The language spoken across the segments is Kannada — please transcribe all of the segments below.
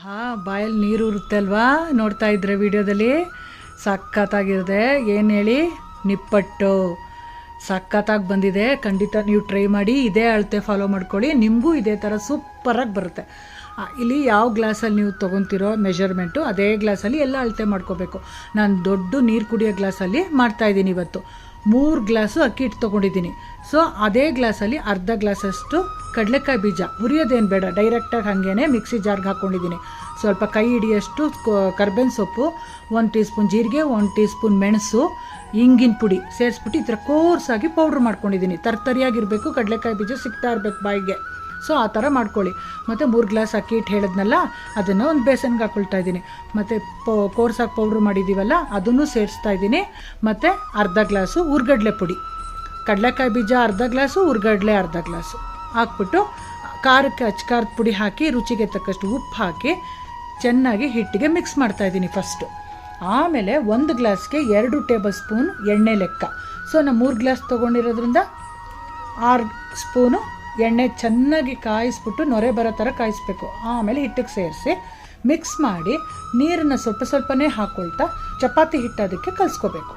ಆಹಾ, ಬಾಯಲ್ಲಿ ನೀರು ಉರುತ್ತೆ ಅಲ್ವಾ? ನೋಡ್ತಾ ಇದ್ರೆ ವಿಡಿಯೋದಲ್ಲಿ ಸಖತ್ತಾಗಿರುತ್ತೆ. ಏನು ಹೇಳಿ, ನಿಪ್ಪಟ್ಟು ಸಖತ್ತಾಗಿ ಬಂದಿದೆ. ಖಂಡಿತ ನೀವು ಟ್ರೈ ಮಾಡಿ, ಇದೇ ಅಳತೆ ಫಾಲೋ ಮಾಡ್ಕೊಳ್ಳಿ, ನಿಮಗೂ ಇದೇ ಥರ ಸೂಪರಾಗಿ ಬರುತ್ತೆ. ಇಲ್ಲಿ ಯಾವ ಗ್ಲಾಸಲ್ಲಿ ನೀವು ತೊಗೊತಿರೋ ಮೆಷರ್ಮೆಂಟು ಅದೇ ಗ್ಲಾಸಲ್ಲಿ ಎಲ್ಲ ಅಳತೆ ಮಾಡ್ಕೋಬೇಕು. ನಾನು ದೊಡ್ಡ ನೀರು ಕುಡಿಯೋ ಗ್ಲಾಸಲ್ಲಿ ಮಾಡ್ತಾಯಿದ್ದೀನಿ. ಇವತ್ತು 3 ಗ್ಲಾಸು ಅಕ್ಕಿ ಹಿಟ್ಟು ತೊಗೊಂಡಿದ್ದೀನಿ. ಸೊ ಅದೇ ಗ್ಲಾಸಲ್ಲಿ ಅರ್ಧ ಗ್ಲಾಸಷ್ಟು ಕಡಲೆಕಾಯಿ ಬೀಜ, ಹುರಿಯೋದೇನು ಬೇಡ, ಡೈರೆಕ್ಟಾಗಿ ಹಾಗೇ ಮಿಕ್ಸಿ ಜಾರ್ಗೆ ಹಾಕ್ಕೊಂಡಿದ್ದೀನಿ. ಸ್ವಲ್ಪ ಕೈ ಹಿಡಿಯೋಷ್ಟು ಕರ್ಬೇವಿನ ಸೊಪ್ಪು, 1 ಟೀ ಸ್ಪೂನ್ ಜೀರಿಗೆ, 1 ಟೀ ಸ್ಪೂನ್ ಮೆಣಸು, ಇಂಗಿನ ಪುಡಿ ಸೇರಿಸ್ಬಿಟ್ಟು ಈ ಥರ ಕೋರ್ಸಾಗಿ ಪೌಡ್ರ್ ಮಾಡ್ಕೊಂಡಿದ್ದೀನಿ. ತರ್ತರಿಯಾಗಿರಬೇಕು, ಕಡಲೆಕಾಯಿ ಬೀಜ ಸಿಗ್ತಾ ಇರಬೇಕು ಬಾಯಿಗೆ. ಸೊ ಆ ಥರ ಮಾಡ್ಕೊಳ್ಳಿ. ಮತ್ತು 3 ಗ್ಲಾಸ್ ಅಕ್ಕಿ ಹಿಟ್ಟು ಹೇಳಿದ್ನಲ್ಲ, ಅದನ್ನು ಒಂದು ಬೇಸನ್ಗೆ ಹಾಕ್ಕೊಳ್ತಾ ಇದ್ದೀನಿ. ಮತ್ತು ಕೋರ್ಸಾಗಿ ಪೌಡ್ರ್ ಮಾಡಿದ್ದೀವಲ್ಲ ಅದನ್ನು ಸೇರಿಸ್ತಾ ಇದ್ದೀನಿ. ಮತ್ತು ಅರ್ಧ ಗ್ಲಾಸು ಹುರ್ಗಡ್ಲೆ ಪುಡಿ, ಕಡಲೆಕಾಯಿ ಬೀಜ ಅರ್ಧ ಗ್ಲಾಸು, ಹುರ್ಗಡ್ಲೆ ಅರ್ಧ ಗ್ಲಾಸು ಹಾಕ್ಬಿಟ್ಟು ಖಾರಕ್ಕೆ ಅಚ್ಕಾರದ ಪುಡಿ ಹಾಕಿ, ರುಚಿಗೆ ತಕ್ಕಷ್ಟು ಉಪ್ಪು ಹಾಕಿ ಚೆನ್ನಾಗಿ ಹಿಟ್ಟಿಗೆ ಮಿಕ್ಸ್ ಮಾಡ್ತಾಯಿದ್ದೀನಿ ಫಸ್ಟು. ಆಮೇಲೆ 1 ಗ್ಲಾಸ್ಗೆ 2 ಟೇಬಲ್ ಸ್ಪೂನ್ ಎಣ್ಣೆ ಲೆಕ್ಕ. ಸೊ ನಾನು 3 ಗ್ಲಾಸ್ ತೊಗೊಂಡಿರೋದ್ರಿಂದ 6 ಸ್ಪೂನು ಎಣ್ಣೆ ಚೆನ್ನಾಗಿ ಕಾಯಿಸ್ಬಿಟ್ಟು ನೊರೆ ಬರೋ ಥರ ಕಾಯಿಸ್ಬೇಕು. ಆಮೇಲೆ ಹಿಟ್ಟಿಗೆ ಸೇರಿಸಿ ಮಿಕ್ಸ್ ಮಾಡಿ ನೀರನ್ನು ಸ್ವಲ್ಪ ಸ್ವಲ್ಪನೇ ಹಾಕ್ಕೊಳ್ತಾ ಚಪಾತಿ ಹಿಟ್ಟು ಅದಕ್ಕೆ ಕಲಿಸ್ಕೋಬೇಕು.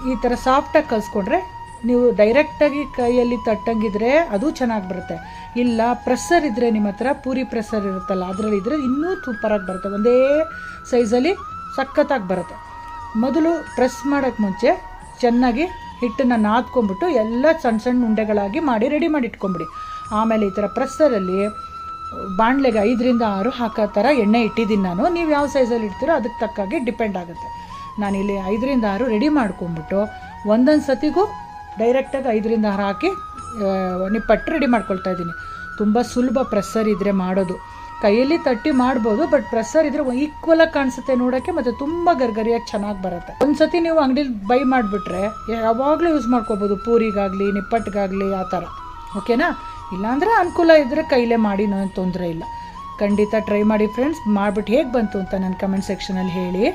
ಈ ಥರ ಸಾಫ್ಟಾಗಿ ಕಲಿಸ್ಕೊಂಡ್ರೆ ನೀವು ಡೈರೆಕ್ಟಾಗಿ ಕೈಯಲ್ಲಿ ತಟ್ಟಂಗಿದ್ರೆ ಅದು ಚೆನ್ನಾಗಿ ಬರುತ್ತೆ. ಇಲ್ಲ ಪ್ರೆಸ್ಸರ್ ಇದ್ದರೆ ನಿಮ್ಮ ಹತ್ರ, ಪೂರಿ ಪ್ರೆಸ್ಸರ್ ಇರುತ್ತಲ್ಲ ಅದರಲ್ಲಿ ಇದ್ದರೆ ಇನ್ನೂ ಸೂಪರಾಗಿ ಬರುತ್ತೆ, ಒಂದೇ ಸೈಜಲ್ಲಿ ಸಖತ್ತಾಗಿ ಬರುತ್ತೆ. ಮೊದಲು ಪ್ರೆಸ್ ಮಾಡೋಕ್ಕೆ ಮುಂಚೆ ಚೆನ್ನಾಗಿ ಹಿಟ್ಟನ್ನು ನಾದ್ಕೊಂಡ್ಬಿಟ್ಟು ಎಲ್ಲ ಸಣ್ಣ ಸಣ್ಣ ಉಂಡೆಗಳಾಗಿ ಮಾಡಿ ರೆಡಿ ಮಾಡಿ ಇಟ್ಕೊಂಬಿಡಿ. ಆಮೇಲೆ ಈ ಥರ ಪ್ರೆಸ್ಸರಲ್ಲಿ ಬಾಣಲೆಗೆ 5 ರಿಂದ 6 ಹಾಕೋ ಥರ ಎಣ್ಣೆ ಇಟ್ಟಿದ್ದೀನಿ ನಾನು. ನೀವು ಯಾವ ಸೈಜಲ್ಲಿ ಇಡ್ತೀರೋ ಅದಕ್ಕೆ ತಕ್ಕಾಗೆ ಡಿಪೆಂಡ್ ಆಗುತ್ತೆ. ನಾನಿಲ್ಲಿ 5 ರಿಂದ 6 ರೆಡಿ ಮಾಡ್ಕೊಂಬಿಟ್ಟು ಒಂದೊಂದು ಸತಿಗೂ ಡೈರೆಕ್ಟಾಗಿ 5 ರಿಂದ 6 ಹಾಕಿ ನಿಪ್ಪಟ್ಟು ರೆಡಿ ಮಾಡ್ಕೊಳ್ತಾ ಇದ್ದೀನಿ. ತುಂಬ ಸುಲಭ ಪ್ರೆಸ್ಸರ್ ಇದ್ದರೆ ಮಾಡೋದು. ಕೈಯಲ್ಲಿ ತಟ್ಟಿ ಮಾಡ್ಬೋದು, ಬಟ್ ಪ್ರೆಸ್ಸರ್ ಇದ್ದರೆ ಈಕ್ವಲಾಗಿ ಕಾಣಿಸುತ್ತೆ ನೋಡೋಕ್ಕೆ, ಮತ್ತು ತುಂಬ ಗರ್ಗರಿಯಾಗಿ ಚೆನ್ನಾಗಿ ಬರುತ್ತೆ. ಒಂದು ಸತಿ ನೀವು ಅಂಗಡಿಲಿ ಬೈ ಮಾಡಿಬಿಟ್ರೆ ಯಾವಾಗಲೂ ಯೂಸ್ ಮಾಡ್ಕೋಬೋದು, ಪೂರಿಗಾಗಲಿ ನಿಪ್ಪಟ್ಟಿಗಾಗಲಿ ಆ ಥರ. ಓಕೆನಾ? ಇಲ್ಲಾಂದರೆ ಅನುಕೂಲ ಇದ್ದರೆ ಕೈಲೇ ಮಾಡಿ, ತೊಂದರೆ ಇಲ್ಲ. ಖಂಡಿತ ಟ್ರೈ ಮಾಡಿ ಫ್ರೆಂಡ್ಸ್. ಮಾಡಿಬಿಟ್ಟು ಹೇಗೆ ಬಂತು ಅಂತ ನನ್ನ ಕಮೆಂಟ್ ಸೆಕ್ಷನಲ್ಲಿ ಹೇಳಿ.